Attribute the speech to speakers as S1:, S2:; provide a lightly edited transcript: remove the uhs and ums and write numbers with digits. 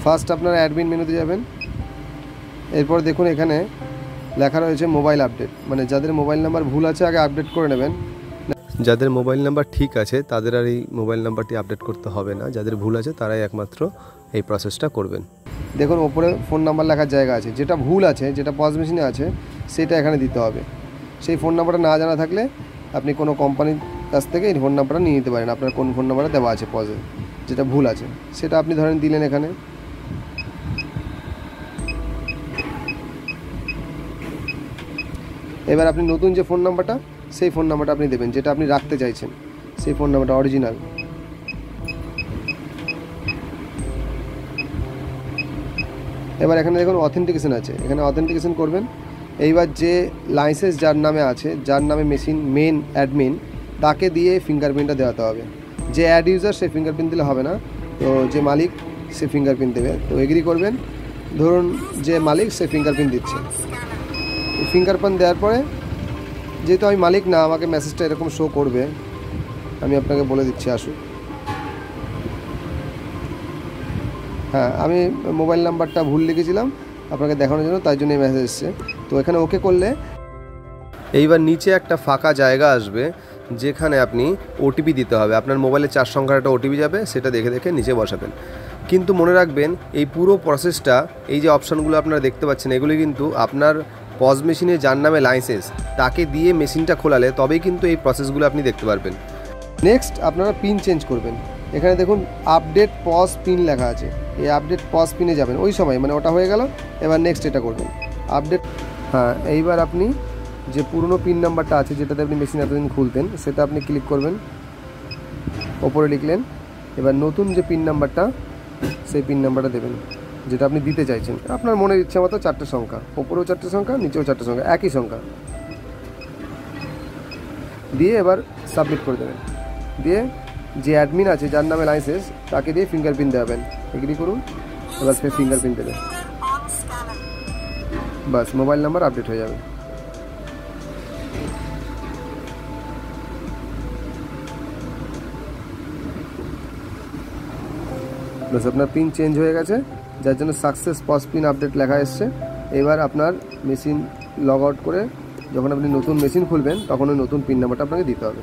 S1: First আপনারা admin মেনুতে যাবেন। এরপর দেখুন এখানে লেখা রয়েছে মোবাইল আপডেট, মানে যাদের মোবাইল নাম্বার ভুল আছে আগে আপডেট করে নেবেন। যাদের মোবাইল নাম্বার ঠিক আছে তাদের আর এই মোবাইল নাম্বারটি আপডেট করতে হবে না, যাদের ভুল আছে তারাই একমাত্র এই প্রসেসটা করবেন। দেখুন ওপরে ফোন নাম্বার লেখার জায়গা আছে, যেটা ভুল আছে, যেটা পজ মেশিনে আছে সেটা এখানে দিতে হবে। সেই ফোন নাম্বারটা না জানা থাকলে আপনি কোনো কোম্পানির কাছ থেকে এই ফোন নাম্বারটা নিয়ে নিতে পারেন। আপনার কোন ফোন নাম্বারটা দেওয়া আছে পজে, যেটা ভুল আছে সেটা আপনি ধরেন দিলেন এখানে। এবার আপনি নতুন যে ফোন নাম্বারটা, সেই ফোন নাম্বারটা আপনি দেবেন, যেটা আপনি রাখতে চাইছেন, সেই ফোন নাম্বারটা অরিজিনাল। এবার এখানে দেখুন অথেন্টিকেশন আছে, এখানে অথেন্টিকেশন করবেন। এইবার যে লাইসেন্স যার নামে আছে, যার নামে মেশিন মেন অ্যাডমিন, তাকে দিয়ে ফিঙ্গারপ্রিন্টটা দেওয়াতে হবে। যে অ্যাড ইউজার সে ফিঙ্গারপ্রিন্ট দিলে হবে না, তো যে মালিক সে ফিঙ্গারপ্রিন্ট দেবে। তো এগ্রি করবেন। ধরুন যে মালিক সে ফিঙ্গারপ্রিন্ট দিচ্ছে। ফিঙ্গারপ্রিন্ট দেওয়ার পরে যেহেতু আমি মালিক না, আমাকে মেসেজটা এরকম শো করবে। আমি আপনাকে বলে দিচ্ছি, আসুন। হ্যাঁ, আমি মোবাইল নাম্বারটা ভুল লিখেছিলাম আপনাকে দেখানোর জন্য, তাই জন্য এই মেসেজ এসছে। তো এখানে ওকে করলে এইবার নিচে একটা ফাঁকা জায়গা আসবে, যেখানে আপনি ওটিপি দিতে হবে। আপনার মোবাইলে 4 সংখ্যার একটা ওটিপি যাবে, সেটা দেখে দেখে নিচে বসাবেন। কিন্তু মনে রাখবেন এই পুরো প্রসেসটা, এই যে অপশানগুলো আপনারা দেখতে পাচ্ছেন, এগুলি কিন্তু আপনার পজ মেশিনে যার নামে লাইসেন্স তাকে দিয়ে মেশিনটা খোলালে তবেই কিন্তু এই প্রসেসগুলো আপনি দেখতে পারবেন। নেক্সট আপনারা পিন চেঞ্জ করবেন। এখানে দেখুন আপডেট পজ পিন লেখা আছে, এই আপডেট পজ পিনে যাবেন। ওই সময় মানে ওটা হয়ে গেল, এবার নেক্সট এটা করবেন আপডেট। হ্যাঁ, এইবার আপনি যে পুরনো পিন নাম্বারটা আছে, যেটাতে আপনি মেশিন এতদিন খুলতেন, সেটা আপনি ক্লিক করবেন, ওপরে লিখলেন। এবার নতুন যে পিন নাম্বারটা, সেই পিন নাম্বারটা দেবেন, যেটা আপনি দিতে চাইছেন। আপনার মনের ইচ্ছা মতো 4টে সংখ্যা, ওপরেও 4টে সংখ্যা, নিচেও 4টে সংখ্যা, একই সংখ্যা দিয়ে এবার সাবমিট করে দেবেন। দিয়ে যে অ্যাডমিন আছে যার নামে লাইসেন্স, তাকে দিয়ে ফিঙ্গারপ্রিন্ট দেবেন। এগ্রি করুন, এবার ফের ফিঙ্গারপ্রিন্ট দেবেন। বাস, মোবাইল নাম্বার আপডেট হয়ে যাবে। বাস, আপনার পিন চেঞ্জ হয়ে গেছে, যার জন্য সাকসেস পজ পিন আপডেট লেখা এসছে। এবার আপনার মেশিন লগ আউট করে যখন আপনি নতুন মেশিন খুলবেন, তখন ওই নতুন পিন নাম্বারটা আপনাকে দিতে হবে।